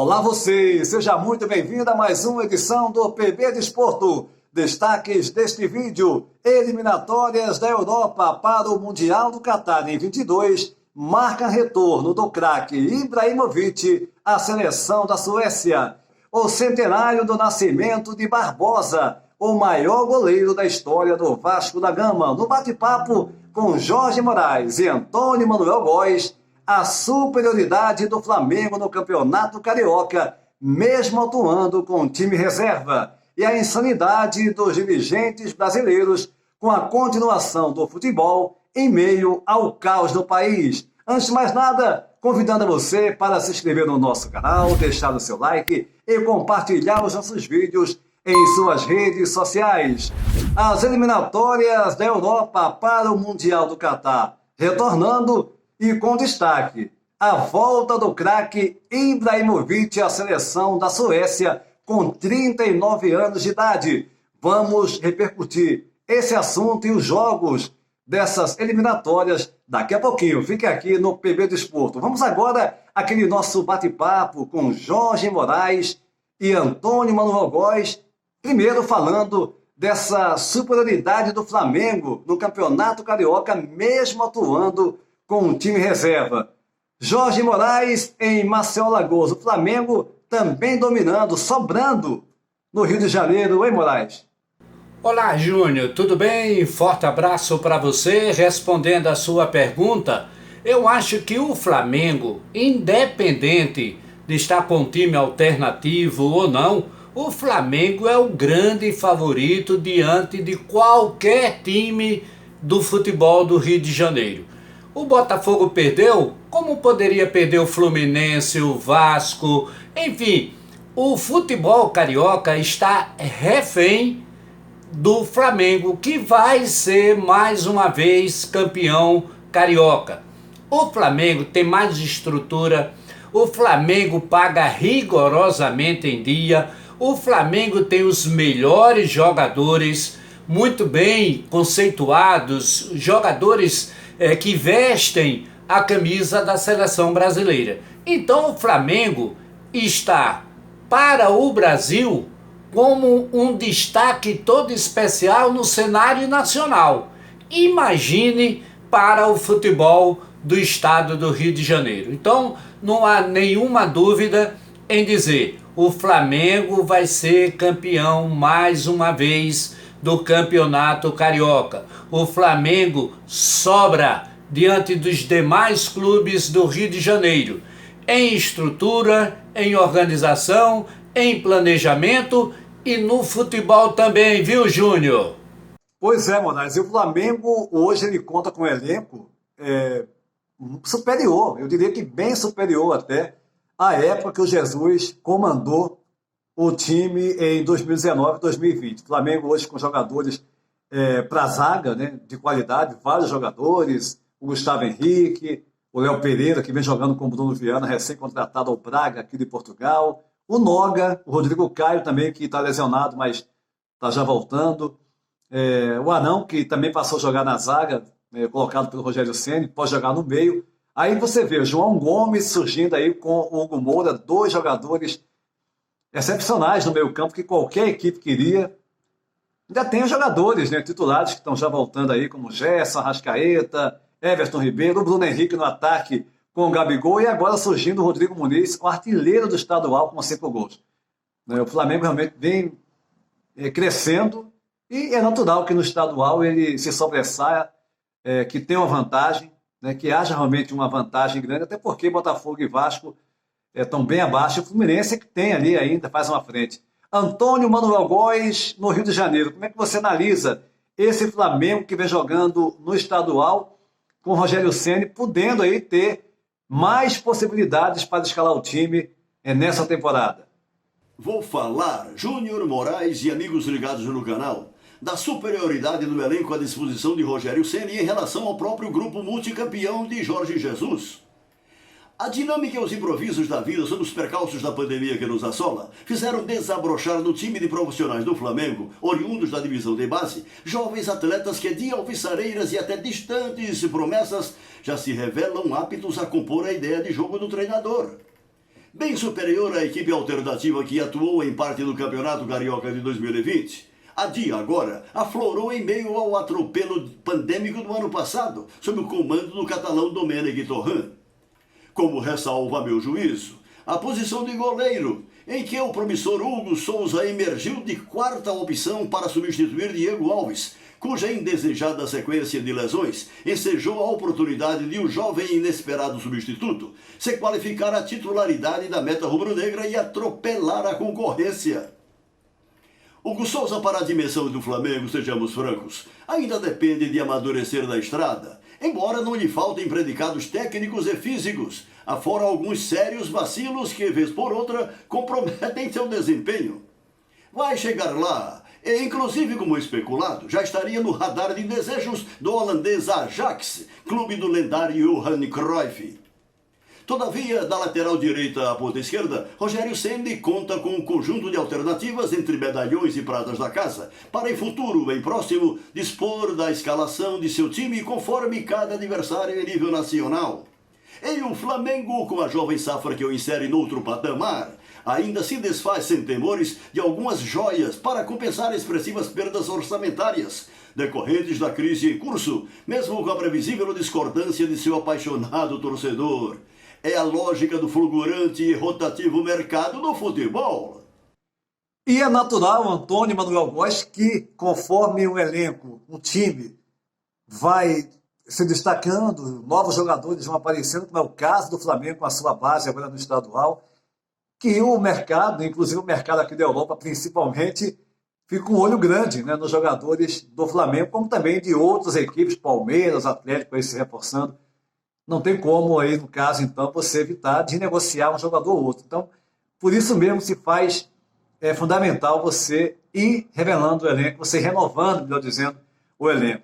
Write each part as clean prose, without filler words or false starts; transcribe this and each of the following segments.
Olá você, seja muito bem-vindo a mais uma edição do PB Desporto. Destaques deste vídeo: eliminatórias da Europa para o Mundial do Catar em 22 marca retorno do craque Ibrahimovic à seleção da Suécia. O centenário do nascimento de Barbosa, o maior goleiro da história do Vasco da Gama, no bate-papo com Jorge Moraes e Antônio Manuel Góes, a superioridade do Flamengo no Campeonato Carioca, mesmo atuando com time reserva, e a insanidade dos dirigentes brasileiros com a continuação do futebol em meio ao caos do país. Antes de mais nada, convidando você para se inscrever no nosso canal, deixar o seu like e compartilhar os nossos vídeos em suas redes sociais. As eliminatórias da Europa para o Mundial do Catar retornando e com destaque a volta do craque Ibrahimovic à seleção da Suécia com 39 anos de idade. Vamos repercutir esse assunto e os jogos dessas eliminatórias daqui a pouquinho. Fique aqui no PB Desporto. Vamos agora àquele nosso bate-papo com Jorge Moraes e Antônio Manuel Góes, primeiro falando dessa superioridade do Flamengo no Campeonato Carioca, mesmo atuando com um time reserva. Jorge Moraes em Maceió, Alagoas. O Flamengo também dominando, sobrando no Rio de Janeiro. Oi, Moraes. Olá, Júnior, tudo bem? Forte abraço para você. Respondendo a sua pergunta, eu acho que o Flamengo, independente de estar com um time alternativo ou não, o Flamengo é o grande favorito diante de qualquer time do futebol do Rio de Janeiro. O Botafogo perdeu, como poderia perder o Fluminense, o Vasco, enfim, o futebol carioca está refém do Flamengo, que vai ser mais uma vez campeão carioca. O Flamengo tem mais estrutura, o Flamengo paga rigorosamente em dia, o Flamengo tem os melhores jogadores, muito bem conceituados, jogadores que vestem a camisa da seleção brasileira. Então o Flamengo está para o Brasil como um destaque todo especial no cenário nacional. Imagine para o futebol do estado do Rio de Janeiro. Então não há nenhuma dúvida em dizer: o Flamengo vai ser campeão mais uma vez do Campeonato Carioca. O Flamengo sobra diante dos demais clubes do Rio de Janeiro, em estrutura, em organização, em planejamento e no futebol também, viu, Júnior? Pois é, Moraes, e o Flamengo hoje ele conta com um elenco superior, eu diria que bem superior até à época que o Jesus comandou o time em 2019 2020. O Flamengo hoje com jogadores para a zaga, né, de qualidade, vários jogadores, o Gustavo Henrique, o Léo Pereira, que vem jogando com o Bruno Viana, recém-contratado ao Braga, aqui de Portugal, o Noga, o Rodrigo Caio também, que está lesionado, mas está já voltando, o Arão, que também passou a jogar na zaga, colocado pelo Rogério Ceni, pode jogar no meio. Aí você vê o João Gomes surgindo aí com o Hugo Moura, dois jogadores excepcionais no meio campo que qualquer equipe queria. Ainda tem os jogadores, né, titulares que estão já voltando aí, como Gerson, Arrascaeta, Everton Ribeiro, o Bruno Henrique no ataque com o Gabigol, e agora surgindo o Rodrigo Muniz, o artilheiro do estadual com 5 gols. O Flamengo realmente vem crescendo e é natural que no estadual ele se sobressaia, que tenha uma vantagem, né, que haja realmente uma vantagem grande, até porque Botafogo e Vasco estão bem abaixo, o Fluminense que tem ali ainda, faz uma frente. Antônio Manuel Góes, no Rio de Janeiro, como é que você analisa esse Flamengo que vem jogando no estadual com o Rogério Ceni, podendo aí ter mais possibilidades para escalar o time nessa temporada? Vou falar, Júnior, Moraes e amigos ligados no canal, da superioridade do elenco à disposição de Rogério Ceni em relação ao próprio grupo multicampeão de Jorge Jesus. A dinâmica e os improvisos da vida sob os percalços da pandemia que nos assola fizeram desabrochar no time de profissionais do Flamengo, oriundos da divisão de base, jovens atletas que de alvissareiras e até distantes promessas já se revelam aptos a compor a ideia de jogo do treinador. bem superior à equipe alternativa que atuou em parte do Campeonato Carioca de 2020. A Dia agora aflorou em meio ao atropelo pandêmico do ano passado, sob o comando do catalão Domènec Torrent. Como ressalva meu juízo, a posição de goleiro, em que o promissor Hugo Souza emergiu de quarta opção para substituir Diego Alves, cuja indesejada sequência de lesões ensejou a oportunidade de um jovem e inesperado substituto se qualificar à titularidade da meta rubro-negra e atropelar a concorrência. Hugo Souza, para a dimensão do Flamengo, sejamos francos, ainda depende de amadurecer na estrada, embora não lhe faltem predicados técnicos e físicos, afora alguns sérios vacilos que, vez por outra, comprometem seu desempenho. Vai chegar lá, e inclusive como especulado, já estaria no radar de desejos do holandês Ajax, clube do lendário Johan Cruyff. Todavia, da lateral direita à ponta esquerda, Rogério Ceni conta com um conjunto de alternativas entre medalhões e pratas da casa, para em futuro, bem próximo, dispor da escalação de seu time conforme cada adversário em nível nacional. E o Flamengo, com a jovem safra que o insere noutro patamar, ainda se desfaz sem temores de algumas joias para compensar expressivas perdas orçamentárias, decorrentes da crise em curso, mesmo com a previsível discordância de seu apaixonado torcedor. É a lógica do fulgurante e rotativo mercado do futebol. E é natural, Antônio Manuel Góes, que conforme o elenco, o time vai se destacando, novos jogadores vão aparecendo, como é o caso do Flamengo com a sua base agora no estadual, que o mercado, inclusive o mercado aqui da Europa principalmente, fica com um olho grande, né, nos jogadores do Flamengo, como também de outras equipes, Palmeiras, Atlético aí se reforçando. Não tem como aí, no caso, então, você evitar de negociar um jogador ou outro. Então, por isso mesmo se faz fundamental você ir revelando o elenco, você renovando, melhor dizendo, o elenco.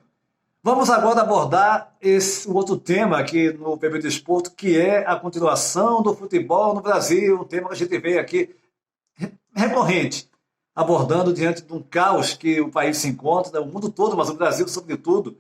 Vamos agora abordar o outro tema aqui no PB Desporto, que é a continuação do futebol no Brasil, um tema que a gente veio aqui recorrente, abordando diante de um caos que o país se encontra, o mundo todo, mas o Brasil sobretudo,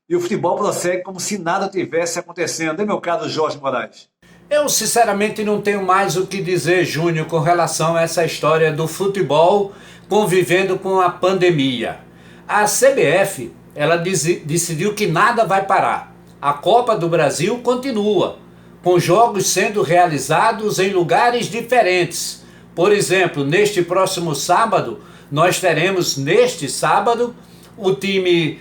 e o futebol prossegue como se nada tivesse acontecendo. É, meu caro Jorge Moraes? Eu, sinceramente, não tenho mais o que dizer, Júnior, com relação a essa história do futebol convivendo com a pandemia. A CBF, ela decidiu que nada vai parar. A Copa do Brasil continua, com jogos sendo realizados em lugares diferentes. Por exemplo, neste próximo sábado, nós teremos, o time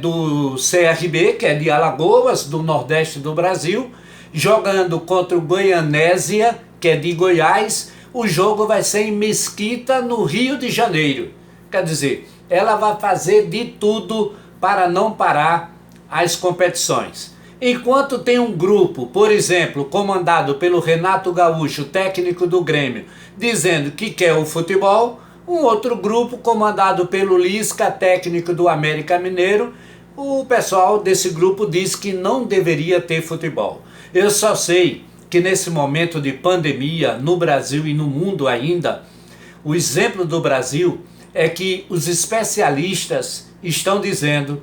do CRB, que é de Alagoas, do Nordeste do Brasil, jogando contra o Goianésia, que é de Goiás. O jogo vai ser em Mesquita, no Rio de Janeiro. Quer dizer, ela vai fazer de tudo para não parar as competições. Enquanto tem um grupo, por exemplo, comandado pelo Renato Gaúcho, técnico do Grêmio, dizendo que quer o futebol, um outro grupo comandado pelo Lisca, técnico do América Mineiro, o pessoal desse grupo diz que não deveria ter futebol. Eu só sei que nesse momento de pandemia, no Brasil e no mundo ainda, o exemplo do Brasil é que os especialistas estão dizendo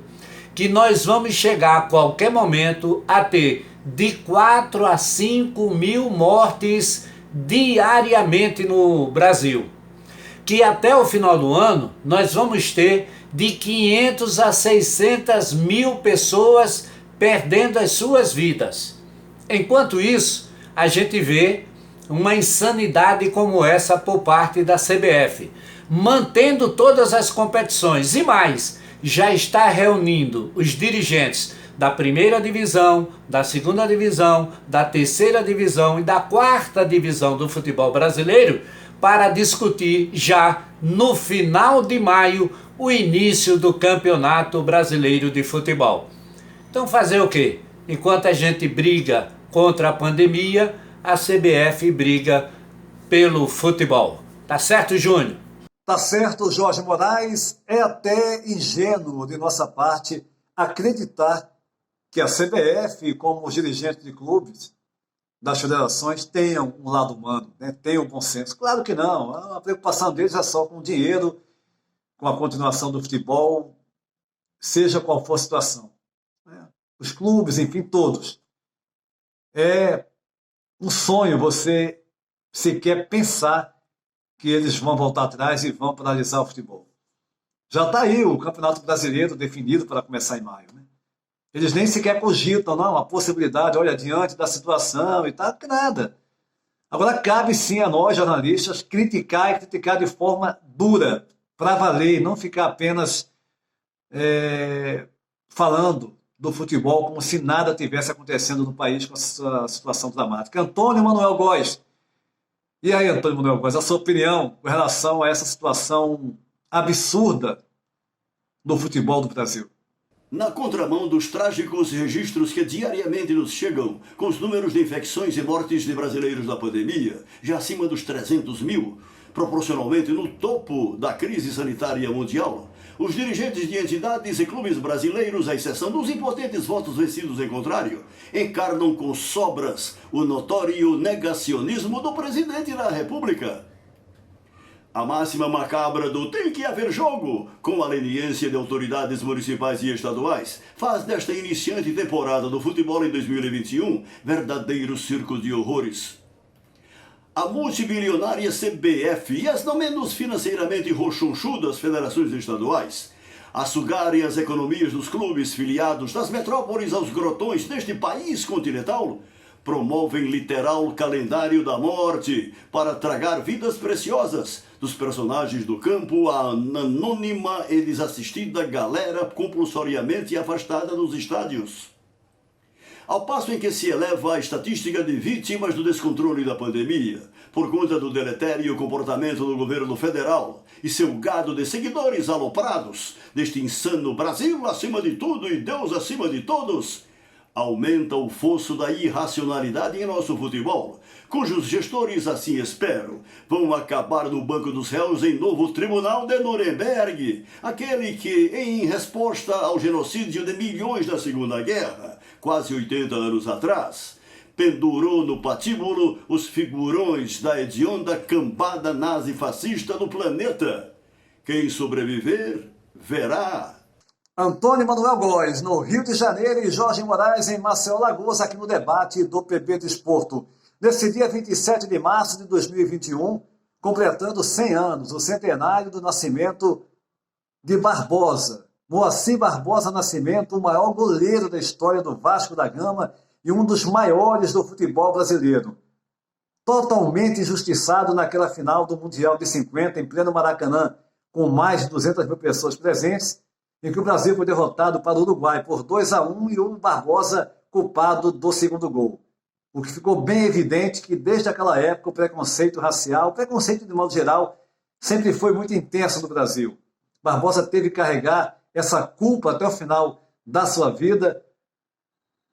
que nós vamos chegar a qualquer momento a ter de 4 a 5 mil mortes diariamente no Brasil. Que até o final do ano nós vamos ter de 500 a 600 mil pessoas perdendo as suas vidas. Enquanto isso, a gente vê uma insanidade como essa por parte da CBF, mantendo todas as competições e mais, já está reunindo os dirigentes da primeira divisão, da segunda divisão, da terceira divisão e da quarta divisão do futebol brasileiro para discutir já no final de maio o início do Campeonato Brasileiro de Futebol. Então fazer o quê? Enquanto a gente briga contra a pandemia, a CBF briga pelo futebol. Tá certo, Júnior? Tá certo, Jorge Moraes. É até ingênuo de nossa parte acreditar que a CBF, como os dirigentes de clubes, das federações, tenham um lado humano, né? Tenham um bom senso. Claro que não. A preocupação deles é só com o dinheiro, com a continuação do futebol, seja qual for a situação. Os clubes, enfim, todos. É um sonho você sequer pensar que eles vão voltar atrás e vão paralisar o futebol. Já está aí o Campeonato Brasileiro definido para começar em maio, né? Eles nem sequer cogitam, não, a possibilidade, olha, diante da situação e tal, que nada. Agora, cabe sim a nós, jornalistas, criticar e criticar de forma dura, para valer, não ficar apenas falando do futebol como se nada tivesse acontecendo no país com essa situação dramática. Antônio Manuel Góes. E aí, Antônio Manuel Góes, a sua opinião com relação a essa situação absurda do futebol do Brasil? Na contramão dos trágicos registros que diariamente nos chegam, com os números de infecções e mortes de brasileiros da pandemia, já acima dos 300 mil, proporcionalmente no topo da crise sanitária mundial, os dirigentes de entidades e clubes brasileiros, à exceção dos impotentes votos vencidos em contrário, encarnam com sobras o notório negacionismo do presidente da República. A máxima macabra do "tem que haver jogo", com a leniência de autoridades municipais e estaduais, faz desta iniciante temporada do futebol em 2021 verdadeiro circo de horrores. A multibilionária CBF e as não menos financeiramente rochonchudas federações estaduais, a sugarem as economias dos clubes filiados das metrópoles aos grotões deste país continental, promovem literal calendário da morte para tragar vidas preciosas dos personagens do campo à anônima e desassistida galera compulsoriamente afastada dos estádios. Ao passo em que se eleva a estatística de vítimas do descontrole da pandemia, por conta do deletério comportamento do governo federal e seu gado de seguidores aloprados deste insano Brasil acima de tudo e Deus acima de todos, aumenta o fosso da irracionalidade em nosso futebol, cujos gestores, assim espero, vão acabar no banco dos réus em novo tribunal de Nuremberg, aquele que, em resposta ao genocídio de milhões da Segunda Guerra, quase 80 anos atrás, pendurou no patíbulo os figurões da hedionda cambada nazi-fascista do planeta. Quem sobreviver, verá. Antônio Manuel Góes, no Rio de Janeiro, e Jorge Moraes, em Maceió, Alagoas, aqui no debate do PB Desporto. Nesse dia 27 de março de 2021, completando 100 anos, o centenário do nascimento de Barbosa. Moacir Barbosa Nascimento, o maior goleiro da história do Vasco da Gama e um dos maiores do futebol brasileiro. Totalmente injustiçado naquela final do Mundial de 50, em pleno Maracanã, com mais de 200 mil pessoas presentes, em que o Brasil foi derrotado para o Uruguai por 2-1 e o Barbosa culpado do segundo gol. O que ficou bem evidente que desde aquela época o preconceito racial, o preconceito de modo geral, sempre foi muito intenso no Brasil. Barbosa teve que carregar essa culpa até o final da sua vida,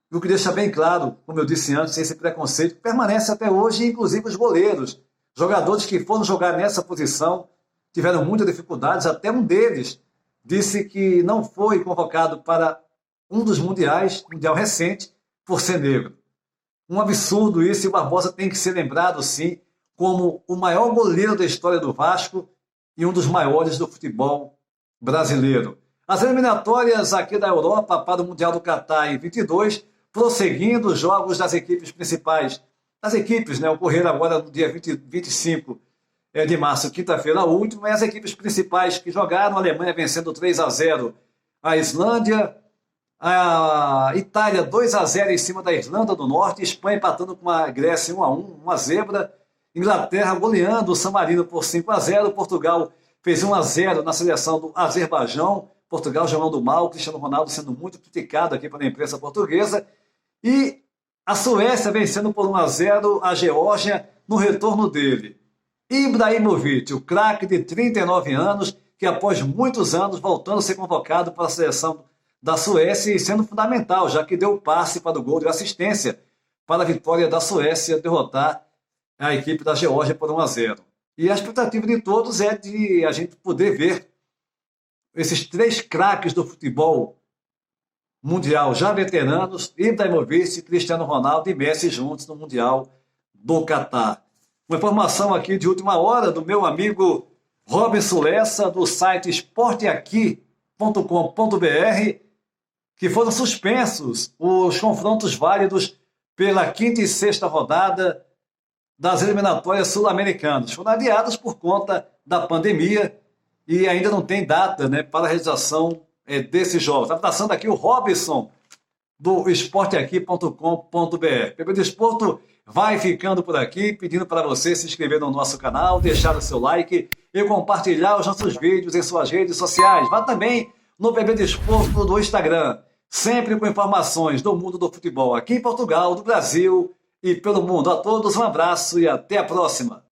o que deixa bem claro, como eu disse antes, esse preconceito permanece até hoje, inclusive os goleiros, jogadores que foram jogar nessa posição, tiveram muitas dificuldades, até um deles disse que não foi convocado para um dos mundiais, mundial recente, por ser negro. Um absurdo isso, e o Barbosa tem que ser lembrado, sim, como o maior goleiro da história do Vasco e um dos maiores do futebol brasileiro. As eliminatórias aqui da Europa para o Mundial do Catar em 22, prosseguindo os jogos das equipes principais. As equipes, ocorreram agora no dia 25 de março, quinta-feira, a última, e as equipes principais que jogaram: a Alemanha vencendo 3-0 a Islândia, a Itália 2-0 em cima da Irlanda do Norte, Espanha empatando com a Grécia 1-1, uma zebra, Inglaterra goleando o San Marino por 5-0, Portugal fez 1-0 na seleção do Azerbaijão, Portugal jogando mal, Cristiano Ronaldo sendo muito criticado aqui pela imprensa portuguesa, e a Suécia vencendo por 1-0 a Geórgia no retorno dele. Ibrahimovic, o craque de 39 anos, que após muitos anos voltando a ser convocado para a seleção da Suécia e sendo fundamental, já que deu passe para o gol de assistência para a vitória da Suécia derrotar a equipe da Geórgia por 1-0. E a expectativa de todos é de a gente poder ver esses três craques do futebol mundial já veteranos, Ibrahimovic, Cristiano Ronaldo e Messi juntos no Mundial do Catar. Uma informação aqui de última hora do meu amigo Robson Lessa, do site esporteaqui.com.br, que foram suspensos os confrontos válidos pela quinta e sexta rodada das eliminatórias sul-americanas. Foram adiadas por conta da pandemia e ainda não tem data, né, para a realização desses jogos. Está passando aqui o Robson, do esporteaqui.com.br. PB Desporto vai ficando por aqui, pedindo para você se inscrever no nosso canal, deixar o seu like e compartilhar os nossos vídeos em suas redes sociais. Vá também no PB Desporto do Instagram, sempre com informações do mundo do futebol aqui em Portugal, do Brasil e pelo mundo. A todos um abraço e até a próxima.